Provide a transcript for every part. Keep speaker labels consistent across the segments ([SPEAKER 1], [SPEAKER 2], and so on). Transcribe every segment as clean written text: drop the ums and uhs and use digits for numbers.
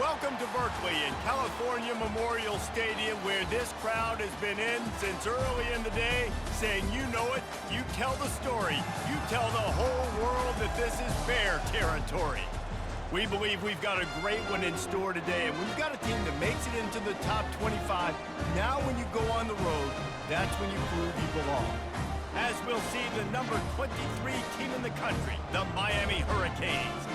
[SPEAKER 1] Welcome to Berkeley and California Memorial Stadium, where this crowd has been in since early in the day, saying you know it, you tell the story, you tell the whole world that this is Bear territory. We believe we've got a great one in store today, and when you've got a team that makes it into the top 25, now when you go on the road, that's when you prove you belong. As we'll see the number 23 team in the country, the Miami Hurricanes,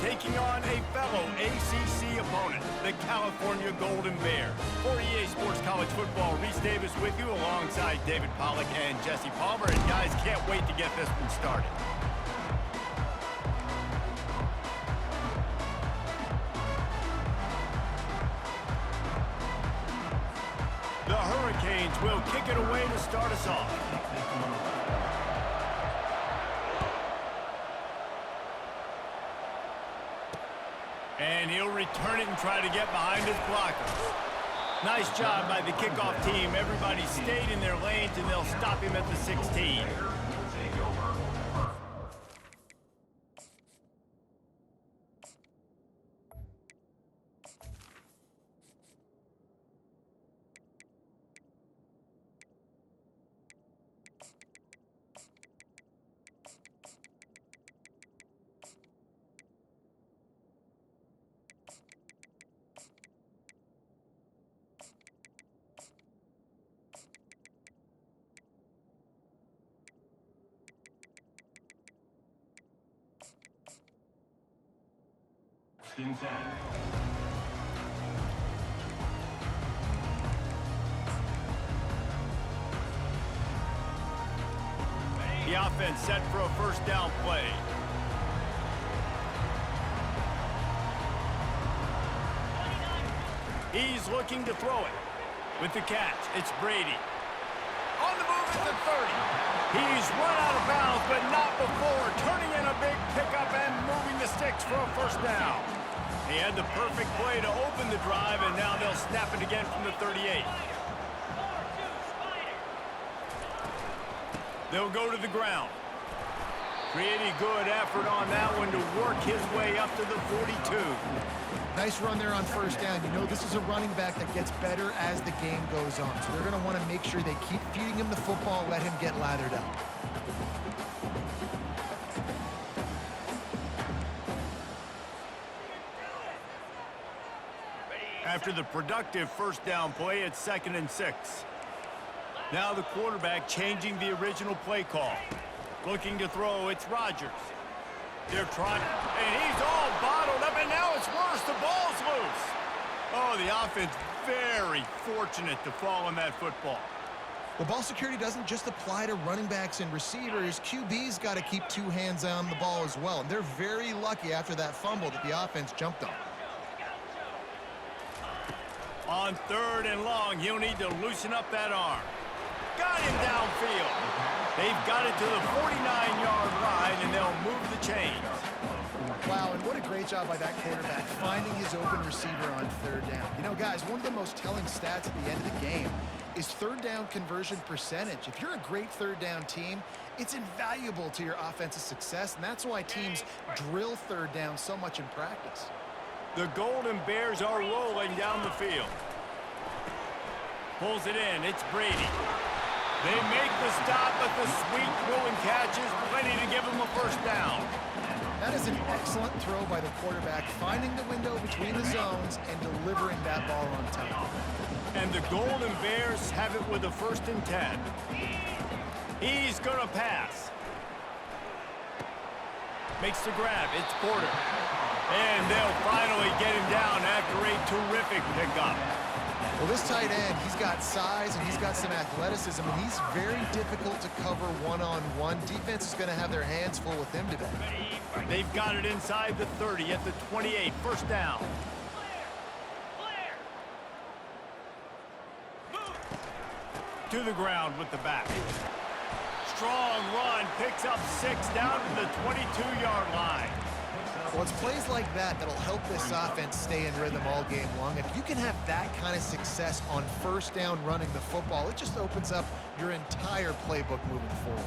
[SPEAKER 1] taking on a fellow ACC opponent, the California Golden Bears. For EA Sports College Football, Reese Davis with you alongside David Pollack and Jesse Palmer. And guys, can't wait to get this one started. The Hurricanes will kick it away to start us off. And he'll return it and try to get behind his blockers. Nice job by the kickoff team. Everybody stayed in their lanes, and they'll stop him at the 16. The offense set for a first down play. He's looking to throw it. With the catch, it's Brady. On the move at the 30. He's run out of bounds, but not before turning in a big pickup and moving the sticks for a first down. He had the perfect play to open the drive, and now they'll snap it again from the 38. They'll go to the ground. Pretty good effort on that one to work his way up to the 42.
[SPEAKER 2] Nice run there on first down. You know, this is a running back that gets better as the game goes on. So they're going to want to make sure they keep feeding him the football and let him get lathered up.
[SPEAKER 1] After the productive first down play, it's 2nd and 6. Now the quarterback changing the original play call. Looking to throw, it's Rodgers. They're trying, and he's all bottled up, and now it's worse. The ball's loose. Oh, the offense very fortunate to fall on that football.
[SPEAKER 2] Well, ball security doesn't just apply to running backs and receivers. QB's got to keep two hands on the ball as well. And they're very lucky after that fumble that the offense jumped on.
[SPEAKER 1] On 3rd and long, he'll need to loosen up that arm. Got him downfield. They've got it to the 49-yard line, and they'll move the chains.
[SPEAKER 2] Wow, and what a great job by that quarterback finding his open receiver on 3rd down. You know, guys, one of the most telling stats at the end of the game is 3rd down conversion percentage. If you're a great 3rd down team, it's invaluable to your offensive success, and that's why teams drill 3rd down so much in practice.
[SPEAKER 1] The Golden Bears are rolling down the field. Pulls it in. It's Brady. They make the stop, but the sweet throwing catch is plenty to give them a first down.
[SPEAKER 2] That is an excellent throw by the quarterback, finding the window between the zones and delivering that ball on time.
[SPEAKER 1] And the Golden Bears have it with a 1st and 10. He's going to pass. Makes the grab. It's Porter. And they'll finally get him down after a terrific pickup.
[SPEAKER 2] Well, this tight end, he's got size and he's got some athleticism, and he's very difficult to cover one-on-one. Defense is going to have their hands full with him today.
[SPEAKER 1] They've got it inside the 30 at the 28. First down. To the ground with the back. Strong run, picks up 6 down to the 22-yard line.
[SPEAKER 2] Well, it's plays like that that'll help this offense stay in rhythm all game long. If you can have that kind of success on first down running the football, it just opens up your entire playbook moving forward.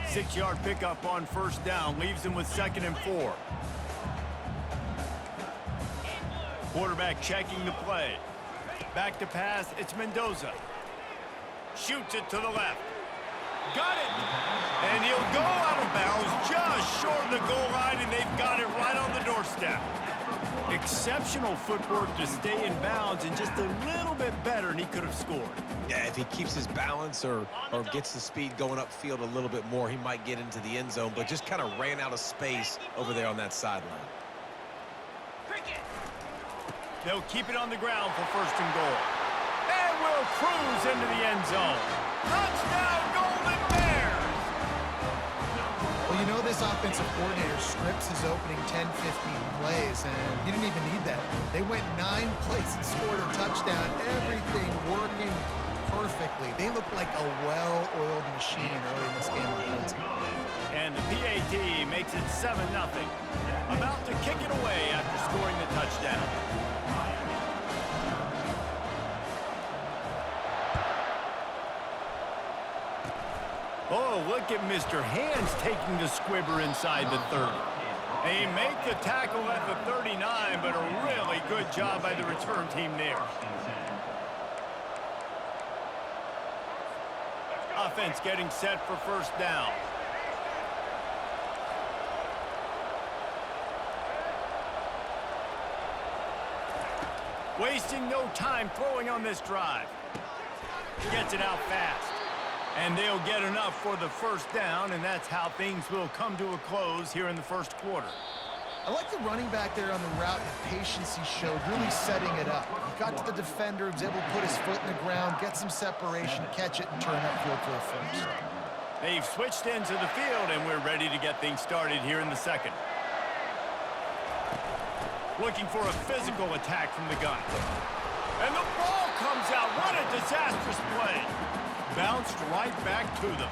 [SPEAKER 1] 6-yard pickup on first down leaves him with 2nd and 4. Quarterback checking the play. Back to pass, it's Mendoza. Shoots it to the left. Got it! And he'll go out of bounds just short of the goal line, and they've got it right on the doorstep. Exceptional footwork to stay in bounds, and just a little bit better, and he could have scored.
[SPEAKER 3] Yeah, if he keeps his balance or gets the speed going upfield a little bit more, he might get into the end zone, but just kind of ran out of space over there on that sideline.
[SPEAKER 1] They'll keep it on the ground for first and goal. And will cruise into the end zone. Touchdown, Golden Bears!
[SPEAKER 2] Well, you know this offensive coordinator scripts his opening 10, 15 plays, and he didn't even need that. They went 9 plays and scored a touchdown. Everything working perfectly. They look like a well-oiled machine early in this game.
[SPEAKER 1] And the PAT makes it 7-0. About to kick it away after scoring the touchdown. Oh, look at Mr. Hands taking the squibber inside the 30. They make the tackle at the 39, but a really good job by the return team there. Offense getting set for first down. Wasting no time throwing on this drive. Gets it out fast. And they'll get enough for the first down, and that's how things will come to a close here in the first quarter.
[SPEAKER 2] I like the running back there on the route and the patience he showed, really setting it up. He got to the defender, was able to put his foot in the ground, get some separation, catch it, and turn upfield for a first.
[SPEAKER 1] They've switched into the field, and we're ready to get things started here in the second. Looking for a physical attack from the gun. And the ball comes out. What a disastrous play. Bounced right back to them.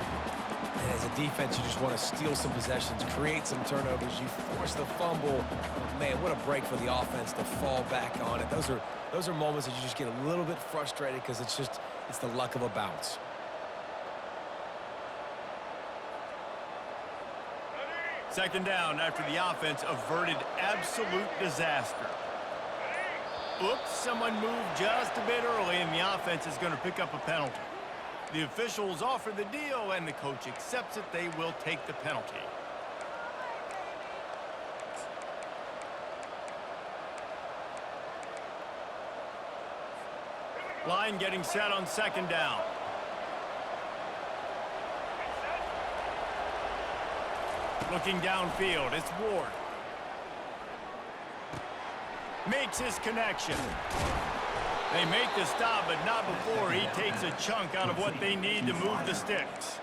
[SPEAKER 3] And as a defense, you just want to steal some possessions, create some turnovers. You force the fumble. Man, what a break for the offense to fall back on it. Those are moments that you just get a little bit frustrated because it's the luck of a bounce.
[SPEAKER 1] Second down after the offense averted absolute disaster. Oops, someone moved just a bit early, and the offense is going to pick up a penalty. The officials offer the deal, and the coach accepts it. They will take the penalty. Line getting set on second down. Looking downfield, it's Ward. Makes his connection. They make the stop, but not before he takes a chunk out of what they need to move the sticks.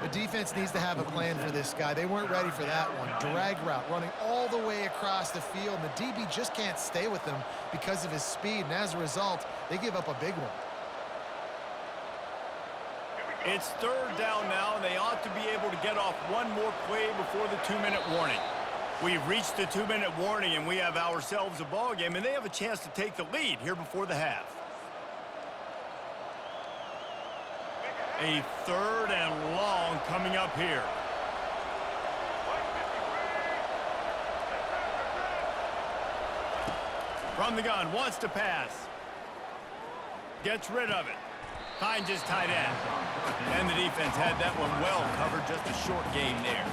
[SPEAKER 2] The defense needs to have a plan for this guy. They weren't ready for that one. Drag route running all the way across the field. And the DB just can't stay with him because of his speed. And as a result, they give up a big one.
[SPEAKER 1] It's third down now, and they ought to be able to get off one more play before the 2-minute warning. We've reached the 2-minute warning, and we have ourselves a ball game, and they have a chance to take the lead here before the half. A third and long coming up here. From the gun, wants to pass. Gets rid of it. Finds his tight end. And the defense had that one well covered, just a short game there.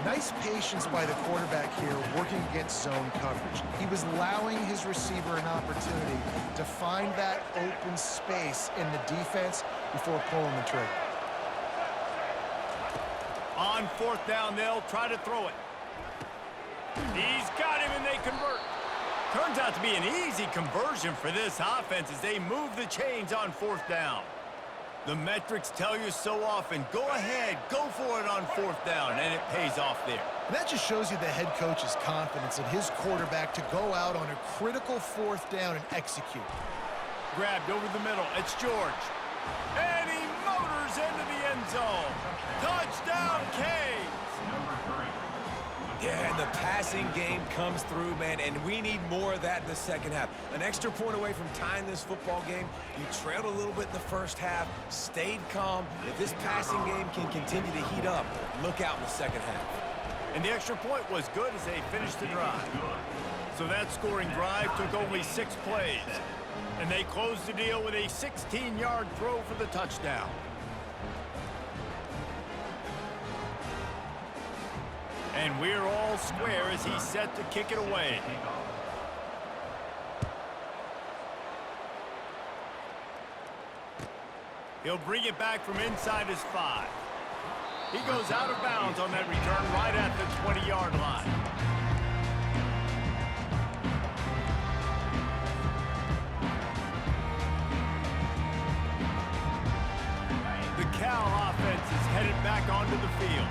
[SPEAKER 2] Nice patience by the quarterback here working against zone coverage. He was allowing his receiver an opportunity to find that open space in the defense before pulling the trigger.
[SPEAKER 1] On fourth down, they'll try to throw it. He's got him, and they convert. Turns out to be an easy conversion for this offense as they move the chains on fourth down. The metrics tell you so often, go ahead, go for it on fourth down, and it pays off there.
[SPEAKER 2] And that just shows you the head coach's confidence in his quarterback to go out on a critical fourth down and execute.
[SPEAKER 1] Grabbed over the middle, it's George. And he motors into the end zone. Touchdown, Canes!
[SPEAKER 3] Yeah, and the passing game comes through, man, and we need more of that in the second half. An extra point away from tying this football game. You trailed a little bit in the first half, stayed calm. If this passing game can continue to heat up, look out in the second half.
[SPEAKER 1] And the extra point was good as they finished the drive. So that scoring drive took only 6 plays. And they closed the deal with a 16-yard throw for the touchdown. And we're all square as he's set to kick it away. He'll bring it back from inside his 5. He goes out of bounds on that return right at the 20-yard line. The Cal offense is headed back onto the field.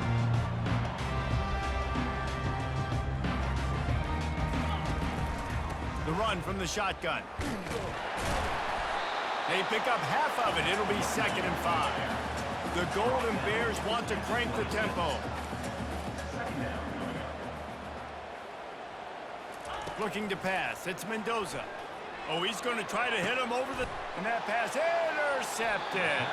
[SPEAKER 1] The run from the shotgun. They pick up half of it. It'll be 2nd and 5. The Golden Bears want to crank the tempo. Looking to pass. It's Mendoza. Oh, he's going to try to hit him over the... And that pass intercepted.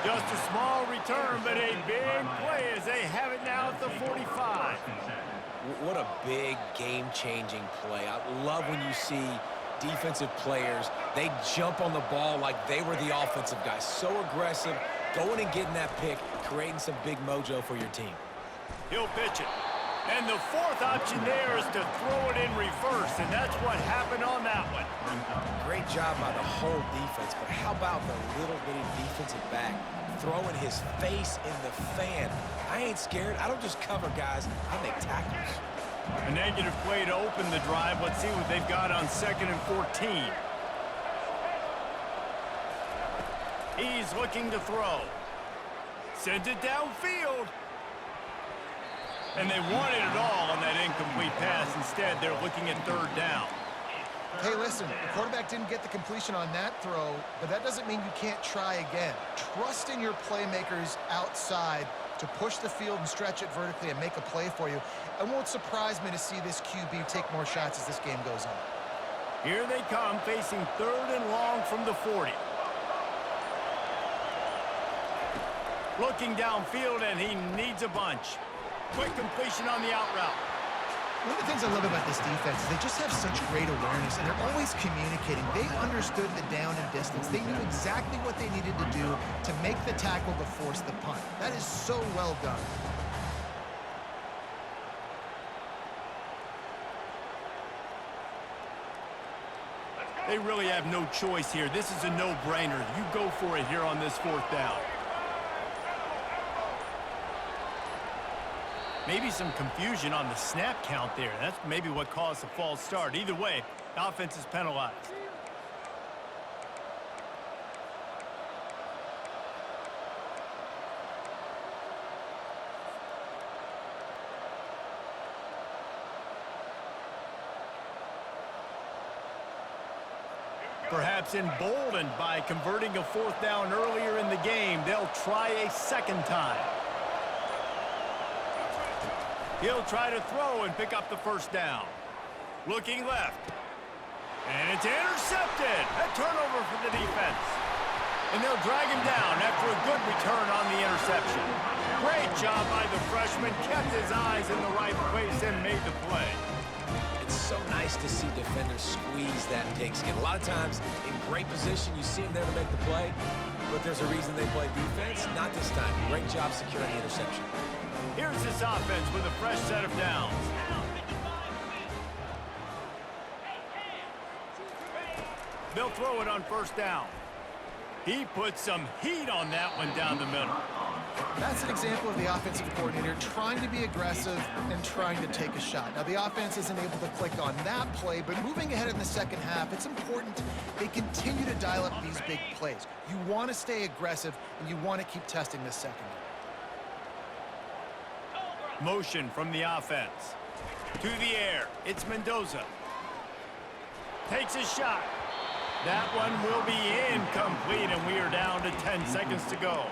[SPEAKER 1] Just a small return, but a big play as they have it now at the 45.
[SPEAKER 3] What a big game-changing play. I love when you see defensive players, they jump on the ball like they were the offensive guys. So aggressive, going and getting that pick, creating some big mojo for your team.
[SPEAKER 1] He'll pitch it. And the 4th option there is to throw it in reverse, and that's what happened on that one.
[SPEAKER 3] Great job by the whole defense, but how about the little bitty defensive back throwing his face in the fan? I ain't scared. I don't just cover guys. I make tackles.
[SPEAKER 1] A negative play to open the drive. Let's see what they've got on 2nd and 14. He's looking to throw. Sends it downfield. And they wanted it all on that incomplete pass. Instead, they're looking at 3rd down.
[SPEAKER 2] Hey, listen, the quarterback didn't get the completion on that throw, but that doesn't mean you can't try again. Trust in your playmakers outside to push the field and stretch it vertically and make a play for you. It won't surprise me to see this QB take more shots as this game goes on.
[SPEAKER 1] Here they come, facing 3rd and long from the 40. Looking downfield, and he needs a bunch. Quick completion on the out route.
[SPEAKER 2] One of the things I love about this defense is they just have such great awareness, and they're always communicating. They understood the down and distance. They knew exactly what they needed to do to make the tackle to force the punt. That is so well done.
[SPEAKER 1] They really have no choice here. This is a no-brainer. You go for it here on this 4th down. Maybe some confusion on the snap count there. That's maybe what caused the false start. Either way, the offense is penalized. Perhaps emboldened by converting a 4th down earlier in the game, they'll try a 2nd time. He'll try to throw and pick up the 1st down. Looking left. And it's intercepted. A turnover for the defense. And they'll drag him down after a good return on the interception. Great job by the freshman. Kept his eyes in the right place and made the play.
[SPEAKER 3] It's so nice to see defenders squeeze that pigskin. A lot of times, in great position, you see them there to make the play, but there's a reason they play defense. Not this time. Great job securing the interception.
[SPEAKER 1] Here's this offense with a fresh set of downs. They'll throw it on 1st down. He put some heat on that one down the middle.
[SPEAKER 2] That's an example of the offensive coordinator trying to be aggressive and trying to take a shot. Now, the offense isn't able to click on that play, but moving ahead in the 2nd half, it's important they continue to dial up these big plays. You want to stay aggressive, and you want to keep testing this secondary.
[SPEAKER 1] Motion from the offense. To the air. It's Mendoza. Takes a shot. That one will be incomplete, and we are down to 10 seconds to go.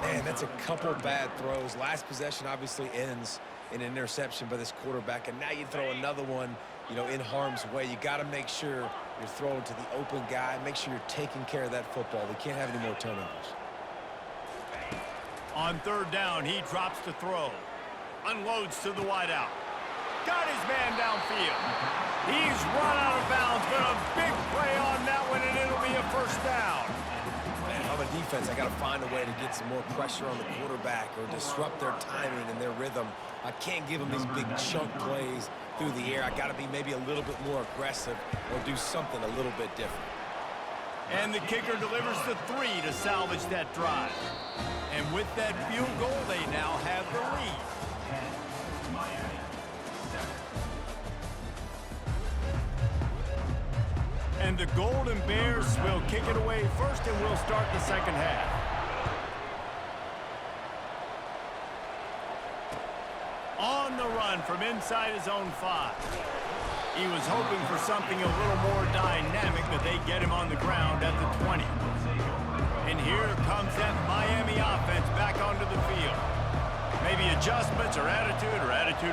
[SPEAKER 3] Man, that's a couple bad throws. Last possession obviously ends in an interception by this quarterback, and now you throw another one, in harm's way. You got to make sure you're throwing to the open guy. Make sure you're taking care of that football. We can't have any more turnovers.
[SPEAKER 1] On 3rd down, he drops to throw. Unloads to the wideout. got his man downfield. He's run out of bounds, but a big play on that one, and it'll be a first down.
[SPEAKER 3] Man, if I'm a defense, I got to find a way to get some more pressure on the quarterback or disrupt their timing and their rhythm. I can't give them these big chunk plays through the air. I got to be maybe a little bit more aggressive or do something a little bit different.
[SPEAKER 1] And the kicker delivers the 3 to salvage that drive. And with that field goal, they now have the lead. And the Golden Bears will kick it away first, and we'll start the second half. On the run from inside his own 5. He was hoping for something a little more dynamic, but they get him on the ground at the 20. And here comes that Miami offense back onto the field. Maybe adjustments or attitude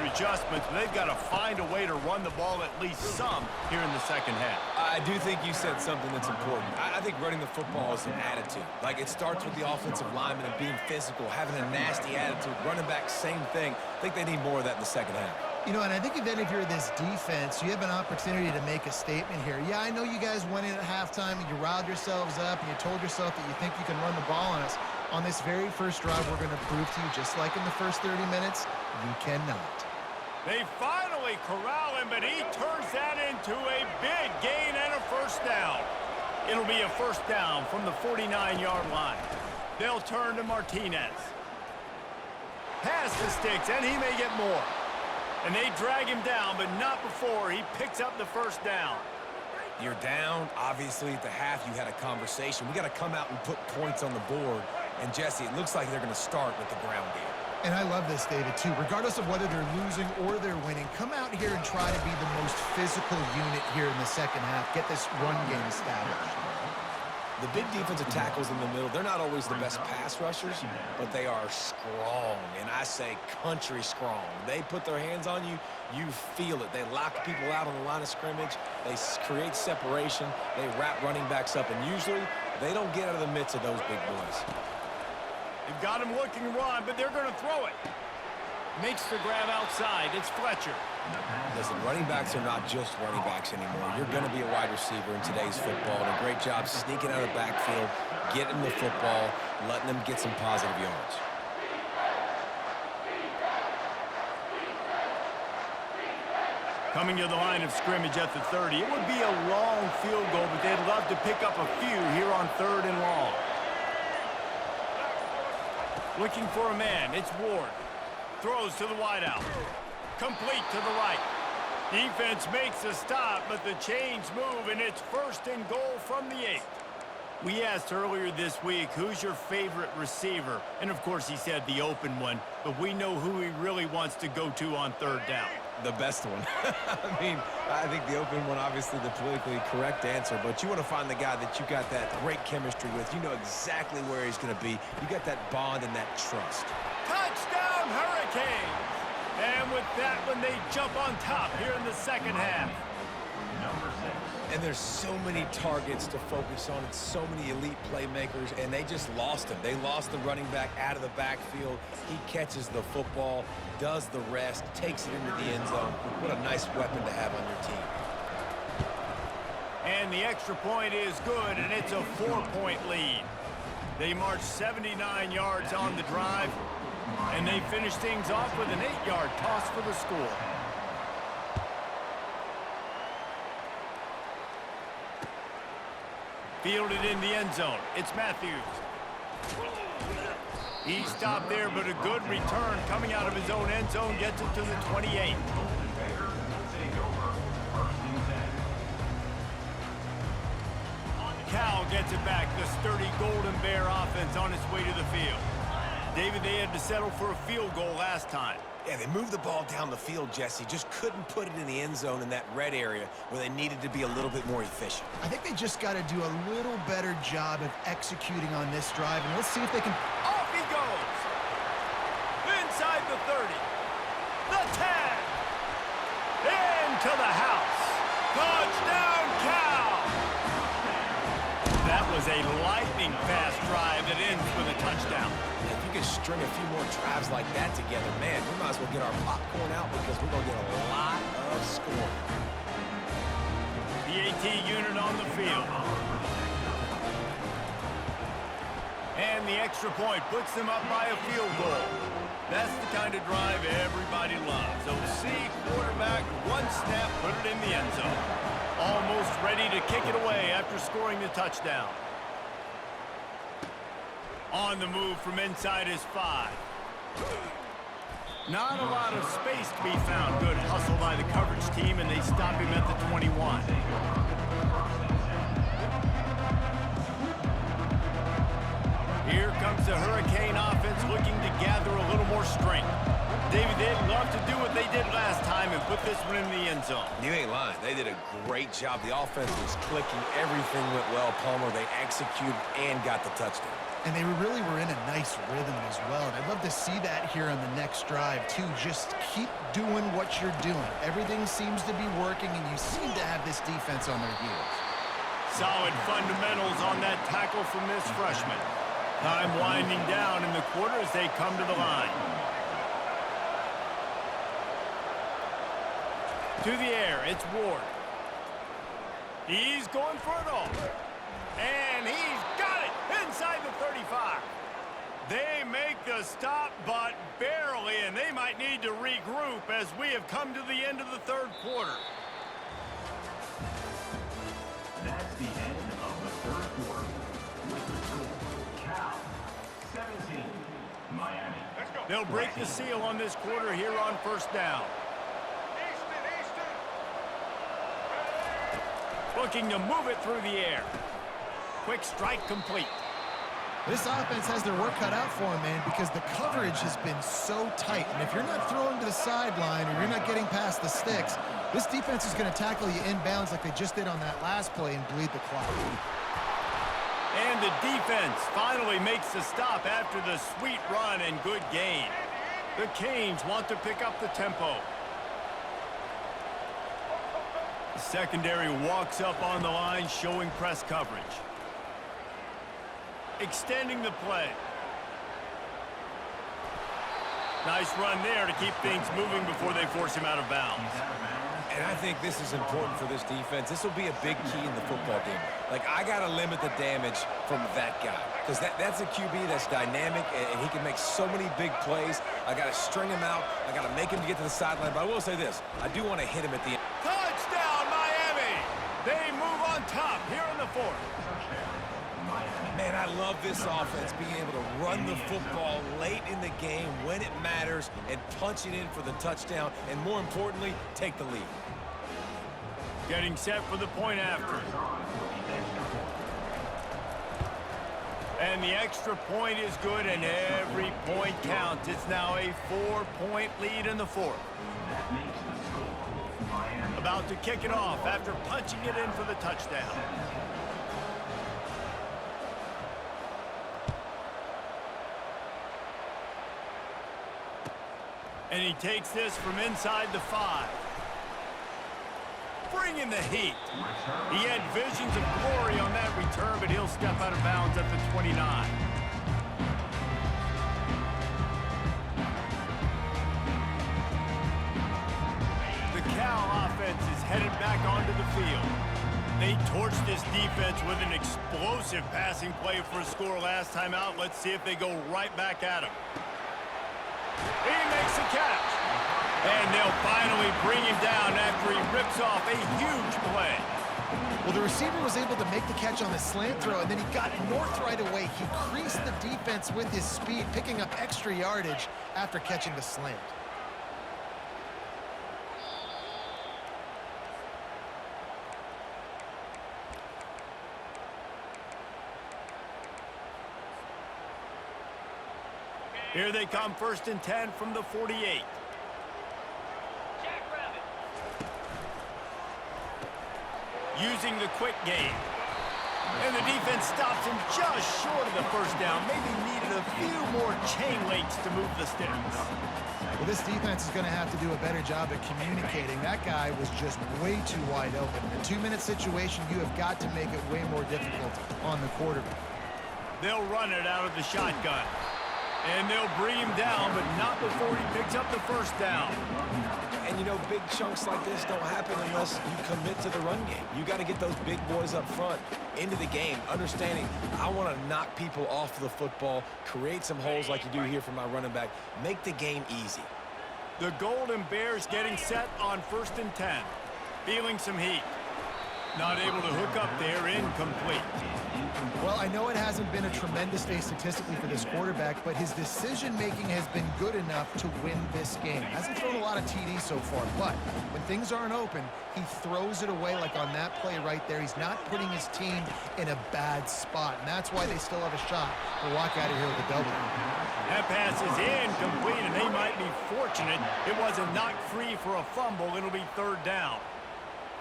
[SPEAKER 1] adjustments, but they've got to find a way to run the ball at least some here in the second half.
[SPEAKER 3] I do think you said something that's important. I think running the football is an attitude. Like, it starts with the offensive lineman and being physical, having a nasty attitude. Running back, same thing. I think they need more of that in the second half.
[SPEAKER 2] You know, and I think if you're this defense, you have an opportunity to make a statement here. Yeah, I know you guys went in at halftime and you riled yourselves up and you told yourself that you think you can run the ball on us. On this very first drive, we're going to prove to you, just like in the first 30 minutes, you cannot.
[SPEAKER 1] They finally corral him, but he turns that into a big gain and a first down. It'll be a first down from the 49-yard line. They'll turn to Martinez. Pass the sticks, and he may get more. And they drag him down, but not before he picks up the first down.
[SPEAKER 3] You're down. Obviously, at the half, you had a conversation. We got to come out and put points on the board. And, Jesse, it looks like they're going to start with the ground game.
[SPEAKER 2] And I love this, David, too. Regardless of whether they're losing or they're winning, come out here and try to be the most physical unit here in the second half. Get this run game established.
[SPEAKER 3] The big defensive tackles in the middle, they're not always the best pass rushers, but they are strong, and I say country strong. They put their hands on you, you feel it. They lock people out on the line of scrimmage. They create separation. They wrap running backs up, and usually they don't get out of the midst of those big boys.
[SPEAKER 1] They've got him looking run, but they're going to throw it. Makes the grab outside. It's Fletcher.
[SPEAKER 3] Listen, running backs are not just running backs anymore. You're going to be a wide receiver in today's football. And a great job sneaking out of the backfield, getting the football, letting them get some positive yards.
[SPEAKER 1] Coming to the line of scrimmage at the 30. It would be a long field goal, but they'd love to pick up a few here on 3rd and long. Looking for a man. It's Ward. Throws to the wideout. Complete to the right. Defense makes a stop, but the chains move, and it's 1st and goal from the 8. We asked earlier this week, who's your favorite receiver? And, of course, he said the open one, but we know who he really wants to go to on 3rd down.
[SPEAKER 3] The best one. I mean, I think the open one, obviously the politically correct answer, but you want to find the guy that you got that great chemistry with. You know exactly where he's going to be. You got that bond and that trust.
[SPEAKER 1] Touchdown, Hurricanes! And with that one, they jump on top here in the second half.
[SPEAKER 3] And there's so many targets to focus on and so many elite playmakers, and they just lost him. They lost the running back out of the backfield. He catches the football, does the rest, takes it into the end zone. What a nice weapon to have on your team.
[SPEAKER 1] And the extra point is good, and it's a 4-point lead. They march 79 yards on the drive, and they finish things off with an 8-yard toss for the score. Fielded in the end zone. It's Matthews. He stopped there, but a good return coming out of his own end zone gets it to the 28. Cal gets it back. The sturdy Golden Bear offense on its way to the field. David, they had to settle for a field goal last time.
[SPEAKER 3] Yeah, they moved the ball down the field, Jesse. Just couldn't put it in the end zone in that red area where they needed to be a little bit more efficient.
[SPEAKER 2] I think they just got to do a little better job of executing on this drive, and let's see if they can...
[SPEAKER 1] Off he goes! Inside the 30. The 10. Into the house. Touchdown, Cal! That was a lightning-fast drive that ends with a touchdown.
[SPEAKER 3] If you can string a few more drives like that together, man, we might as well get our popcorn out because we're going to get a lot of scoring.
[SPEAKER 1] The AT unit on the field. And the extra point puts them up by a field goal. That's the kind of drive everybody loves. OC quarterback, one snap, put it in the end zone. Almost ready to kick it away after scoring the touchdown. On the move from inside his 5. Not a lot of space to be found. Good hustle by the coverage team, and they stop him at the 21. Here comes the Hurricane offense looking to gather a little more strength. David, they'd love to do what they did last time and put this one in the end zone.
[SPEAKER 3] You ain't lying. They did a great job. The offense was clicking. Everything went well, Palmer. They executed and got the touchdown.
[SPEAKER 2] And they really were in a nice rhythm as well. And I'd love to see that here on the next drive, too. Just keep doing what you're doing. Everything seems to be working, and you seem to have this defense on their heels.
[SPEAKER 1] Solid fundamentals on that tackle from this freshman. Time winding down in the quarter as they come to the line. To the air, it's Ward. He's going for it all. And he's got it inside the 35. They make the stop, but barely, and they might need to regroup as we have come to the end of the third quarter.
[SPEAKER 4] That's the end of the third quarter. With the score, Cal 17, Miami.
[SPEAKER 1] They'll break the seal on this quarter here on first down. Looking to move it through the air. Quick strike complete.
[SPEAKER 2] This offense has their work cut out for them, man, because the coverage has been so tight. And if you're not throwing to the sideline or you're not getting past the sticks, this defense is going to tackle you inbounds like they just did on that last play and bleed the clock.
[SPEAKER 1] And the defense finally makes the stop after the sweet run and good gain. The Canes want to pick up the tempo. The secondary walks up on the line, showing press coverage. Extending the play. Nice run there to keep things moving before they force him out of bounds.
[SPEAKER 3] And I think this is important for this defense. This will be a big key in the football game. Like, I got to limit the damage from that guy. Because that's a QB that's dynamic, and he can make so many big plays. I got to string him out. I got to make him to get to the sideline. But I will say this. I do want to hit him at the end.
[SPEAKER 1] Touchdown, Miami! They move on top here in the fourth.
[SPEAKER 3] Man, I love this offense being able to run the football late in the game when it matters and punch it in for the touchdown, and more importantly, take the lead.
[SPEAKER 1] Getting set for the point after. And the extra point is good, and every point counts. It's now a 4-point lead in the fourth. About to kick it off after punching it in for the touchdown. And he takes this from inside the 5. Bringing the heat. He had visions of glory on that return, but he'll step out of bounds at the 29. The Cal offense is headed back onto the field. They torched this defense with an explosive passing play for a score last time out. Let's see if they go right back at him. He makes a catch. And they'll finally bring him down after he rips off a huge play.
[SPEAKER 2] Well, the receiver was able to make the catch on the slant throw, and then he got north right away. He creased the defense with his speed, picking up extra yardage after catching the slant.
[SPEAKER 1] Here they come, 1st and 10 from the 48. Using the quick game. And the defense stops him just short of the first down. Maybe needed a few more more chain links to move the sticks.
[SPEAKER 2] Well, this defense is going to have to do a better job at communicating. That guy was just way too wide open. In a 2-minute situation, you have got to make it way more difficult on the quarterback.
[SPEAKER 1] They'll run it out of the shotgun. And they'll bring him down, but not before he picks up the first down.
[SPEAKER 3] And, you know, big chunks like this don't happen unless you commit to the run game. You got to get those big boys up front into the game, understanding I want to knock people off the football, create some holes like you do here for my running back, make the game easy.
[SPEAKER 1] The Golden Bears getting set on 1st and 10. Feeling some heat. Not able to hook up there, incomplete.
[SPEAKER 2] Well, I know it hasn't been a tremendous day statistically for this quarterback, but his decision-making has been good enough to win this game. Hasn't thrown a lot of TDs so far, but when things aren't open, he throws it away like on that play right there. He's not putting his team in a bad spot, and that's why they still have a shot to walk out of here with a W.
[SPEAKER 1] That pass is incomplete, and they might be fortunate it wasn't knocked free for a fumble. It'll be 3rd down.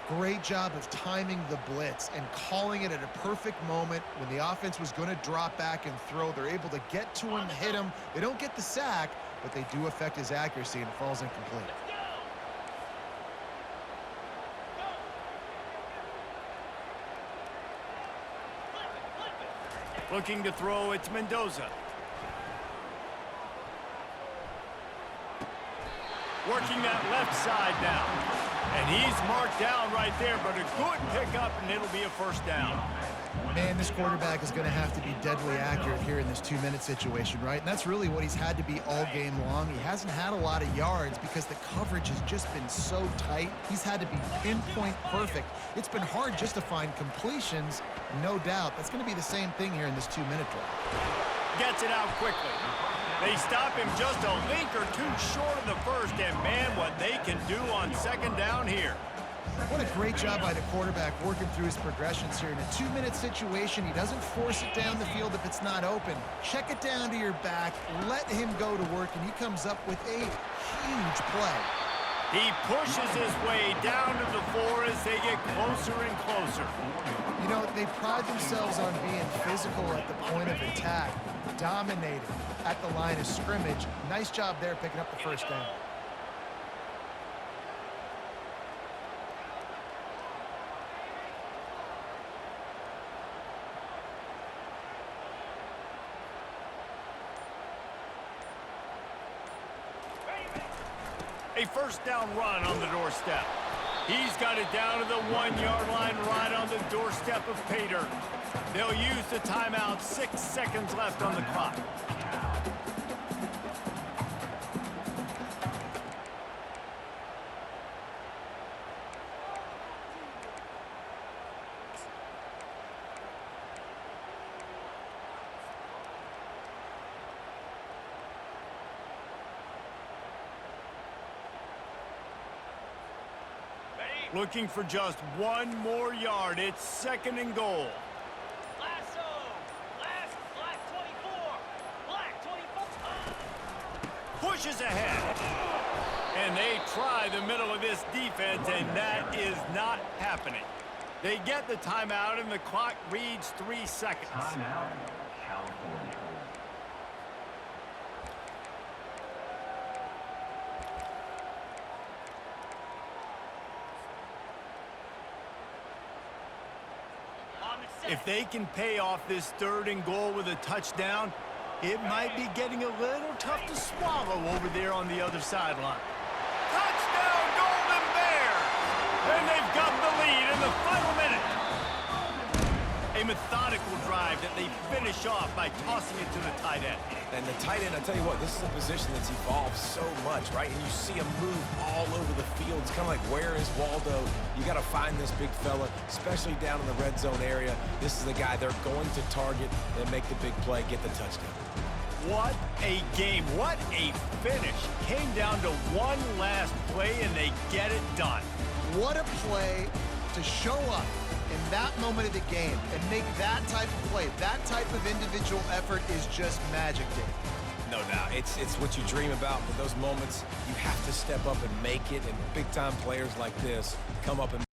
[SPEAKER 2] Great job of timing the blitz and calling it at a perfect moment when the offense was going to drop back and throw. They're able to get to him, hit him. They don't get the sack, but they do affect his accuracy, and it falls incomplete.
[SPEAKER 1] Looking to throw, it's Mendoza. Working that left side now. And he's marked down right there, but a good pickup, and it'll be a 1st down.
[SPEAKER 2] Man, this quarterback is going to have to be deadly accurate here in this 2-minute situation, right? And that's really what he's had to be all game long. He hasn't had a lot of yards because the coverage has just been so tight. He's had to be pinpoint perfect. It's been hard just to find completions, no doubt. That's going to be the same thing here in this 2-minute drive.
[SPEAKER 1] Gets it out quickly. They stop him just a link or two short of the first, and man, what they can do on 2nd down here.
[SPEAKER 2] What a great job by the quarterback working through his progressions here. In a 2-minute situation, he doesn't force it down the field if it's not open. Check it down to your back, let him go to work, and he comes up with a huge play.
[SPEAKER 1] He pushes his way down to the 4 as they get closer and closer.
[SPEAKER 2] You know, they pride themselves on being physical at the point of attack, dominating at the line of scrimmage. Nice job there picking up the 1st down.
[SPEAKER 1] A 1st down run on the doorstep. He's got it down to the 1-yard line right on the doorstep of Pater. They'll use the timeout. 6 seconds left on the clock. Looking for just 1 more yard. It's 2nd and goal.
[SPEAKER 5] Lasso! Last, black 24! Black 24!
[SPEAKER 1] Pushes ahead. And they try the middle of this defense, and that is not happening. They get the timeout, and the clock reads 3 seconds.
[SPEAKER 4] Timeout, California.
[SPEAKER 1] If they can pay off this 3rd and goal with a touchdown, it might be getting a little tough to swallow over there on the other sideline. Touchdown, Golden Bears! And they've got the lead in the final minute. A methodical drive that they finish off by tossing it to the tight end.
[SPEAKER 3] And the tight end, I tell you what, this is a position that's evolved so much, right? And you see him move all over the field. It's kind of like, where is Waldo? You got to find this big fella, especially down in the red zone area. This is the guy they're going to target and make the big play, get the touchdown.
[SPEAKER 1] What a game. What a finish. Came down to one last play, and they get it done.
[SPEAKER 2] What a play to show up in that moment of the game and make that type of play, that type of individual effort is just magic, Dave.
[SPEAKER 3] No doubt. It's what you dream about, but those moments, you have to step up and make it, and big-time players like this come up and